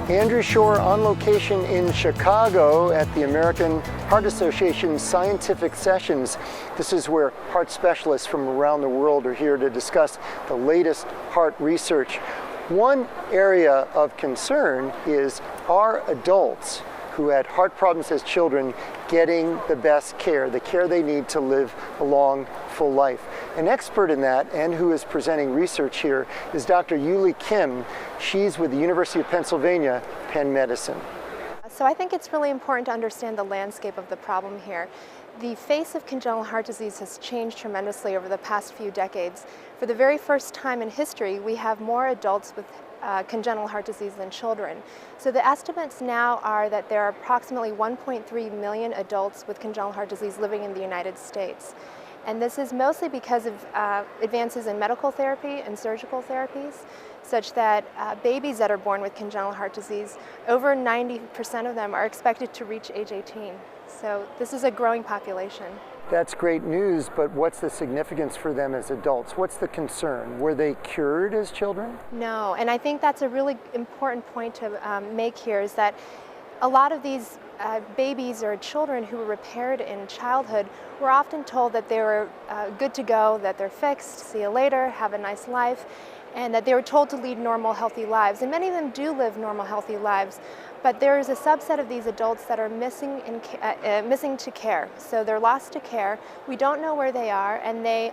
Andrew Shore on location in Chicago at the American Heart Association Scientific Sessions. This is where heart specialists from around the world are here to discuss the latest heart research. One area of concern is, are adults who had heart problems as children getting the best care, the care they need to live a long, full life? An expert in that, and who is presenting research here, is Dr. Yuli Kim. She's with the University of Pennsylvania, Penn Medicine. So I think it's really important to understand the landscape of the problem here. The face of congenital heart disease has changed tremendously over the past few decades. For the very first time in history, we have more adults with congenital heart disease than children. So the estimates now are that there are approximately 1.3 million adults with congenital heart disease living in the United States. And this is mostly because of advances in medical therapy and surgical therapies, such that babies that are born with congenital heart disease, over 90% of them are expected to reach age 18. So this is a growing population. That's great news, but what's the significance for them as adults? What's the concern? Were they cured as children? No, and I think that's a really important point to make here, is that a lot of these babies or children who were repaired in childhood were often told that they were good to go, that they're fixed, see you later, have a nice life, and that they were told to lead normal, healthy lives. And many of them do live normal, healthy lives, but there is a subset of these adults that are missing to care. So they're lost to care. We don't know where they are, and they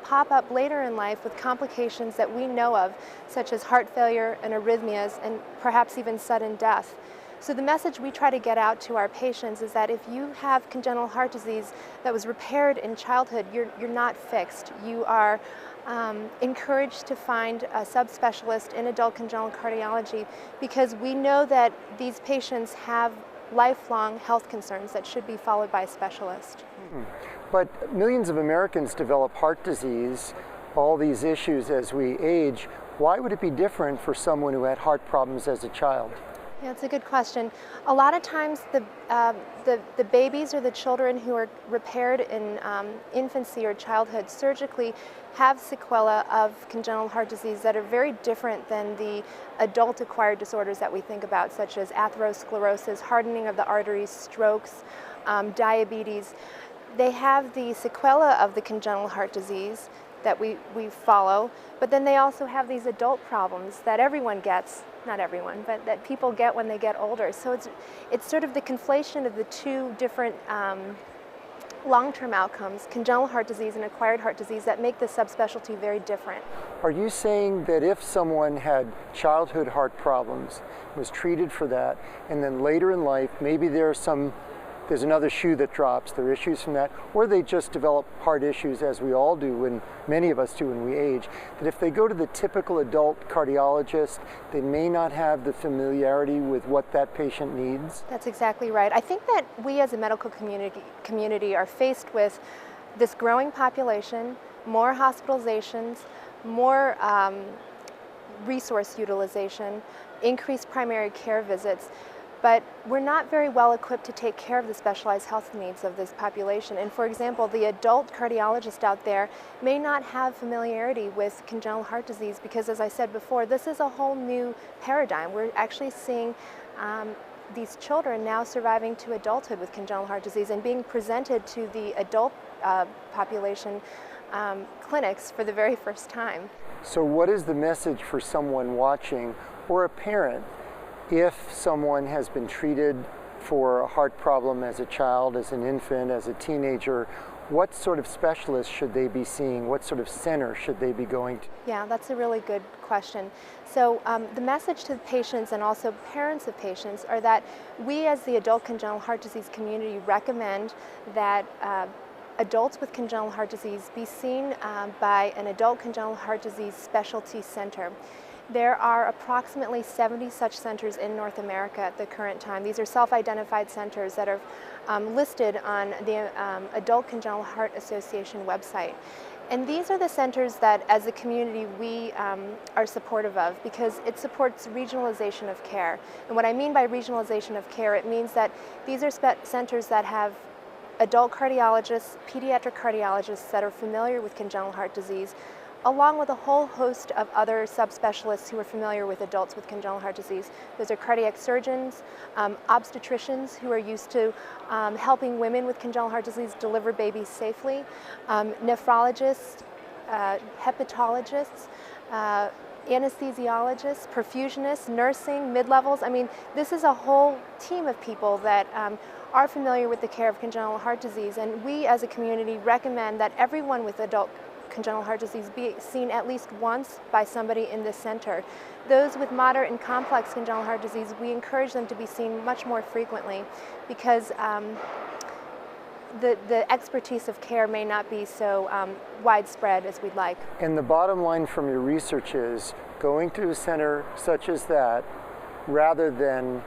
pop up later in life with complications that we know of, such as heart failure and arrhythmias, and perhaps even sudden death. So the message we try to get out to our patients is that if you have congenital heart disease that was repaired in childhood, you're not fixed. You are encouraged to find a subspecialist in adult congenital cardiology, because we know that these patients have lifelong health concerns that should be followed by a specialist. But millions of Americans develop heart disease, all these issues as we age. Why would it be different for someone who had heart problems as a child? Yeah, it's a good question. A lot of times the babies or the children who are repaired in infancy or childhood surgically have sequelae of congenital heart disease that are very different than the adult acquired disorders that we think about, such as atherosclerosis, hardening of the arteries, strokes, diabetes. They have the sequelae of the congenital heart disease that we follow, but then they also have these adult problems that everyone gets, not everyone, but that people get when they get older. So it's sort of the conflation of the two different long-term outcomes, congenital heart disease and acquired heart disease, that make this subspecialty very different. Are you saying that if someone had childhood heart problems, was treated for that, and then later in life, maybe there's another shoe that drops, there are issues from that, or they just develop heart issues, as we all do, and many of us do when we age, that if they go to the typical adult cardiologist, they may not have the familiarity with what that patient needs? That's exactly right. I think that we as a medical community are faced with this growing population, more hospitalizations, more resource utilization, increased primary care visits, but we're not very well equipped to take care of the specialized health needs of this population. And for example, the adult cardiologist out there may not have familiarity with congenital heart disease, because, as I said before, this is a whole new paradigm. We're actually seeing these children now surviving to adulthood with congenital heart disease and being presented to the adult population clinics for the very first time. So what is the message for someone watching, or a parent, if someone has been treated for a heart problem as a child, as an infant, as a teenager? What sort of specialist should they be seeing? What sort of center should they be going to? Yeah, that's a really good question. So the message to the patients and also parents of patients are that we, as the adult congenital heart disease community, recommend that adults with congenital heart disease be seen by an adult congenital heart disease specialty center. There are approximately 70 such centers in North America at the current time. These are self-identified centers that are listed on the Adult Congenital Heart Association website. And these are the centers that, as a community, we are supportive of, because it supports regionalization of care. And what I mean by regionalization of care, it means that these are centers that have adult cardiologists, pediatric cardiologists that are familiar with congenital heart disease, along with a whole host of other subspecialists who are familiar with adults with congenital heart disease. Those are cardiac surgeons, obstetricians who are used to helping women with congenital heart disease deliver babies safely, nephrologists, hepatologists, anesthesiologists, perfusionists, nursing, mid-levels. I mean, this is a whole team of people that are familiar with the care of congenital heart disease, and we as a community recommend that everyone with adult congenital heart disease be seen at least once by somebody in this center. Those with moderate and complex congenital heart disease, we encourage them to be seen much more frequently because the expertise of care may not be so widespread as we'd like. And the bottom line from your research is going to a center such as that, rather than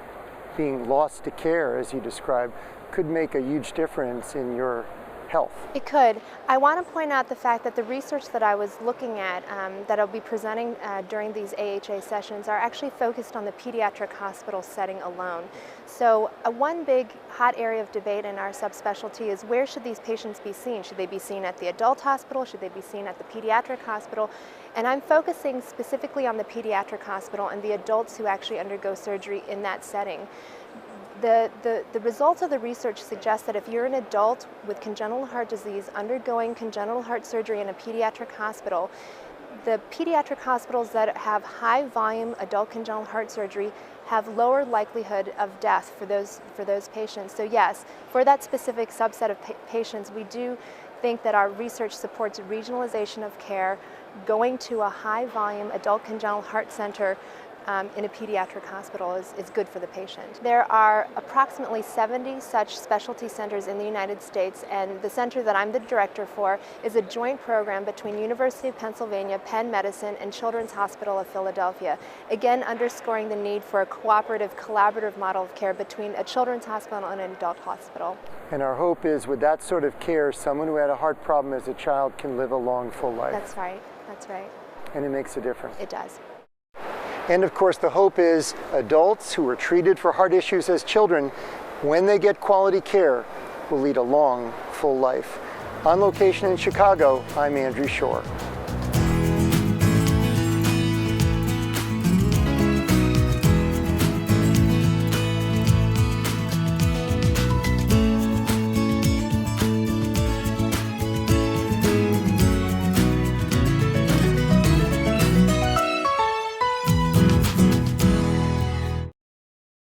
being lost to care, as you described, could make a huge difference in your health. It could. I want to point out the fact that the research that I was looking at, that I'll be presenting during these AHA sessions, are actually focused on the pediatric hospital setting alone. So one big hot area of debate in our subspecialty is where should these patients be seen? Should they be seen at the adult hospital? Should they be seen at the pediatric hospital? And I'm focusing specifically on the pediatric hospital and the adults who actually undergo surgery in that setting. The results of the research suggest that if you're an adult with congenital heart disease undergoing congenital heart surgery in a pediatric hospital, the pediatric hospitals that have high volume adult congenital heart surgery have lower likelihood of death for those patients. So yes, for that specific subset of patients, we do think that our research supports regionalization of care, going to a high volume adult congenital heart center in a pediatric hospital is good for the patient. There are approximately 70 such specialty centers in the United States, and the center that I'm the director for is a joint program between University of Pennsylvania, Penn Medicine, and Children's Hospital of Philadelphia, again underscoring the need for a cooperative, collaborative model of care between a children's hospital and an adult hospital. And our hope is with that sort of care, someone who had a heart problem as a child can live a long, full life. That's right. That's right. And it makes a difference. It does. And of course, the hope is adults who were treated for heart issues as children, when they get quality care, will lead a long, full life. On location in Chicago, I'm Andrew Shore.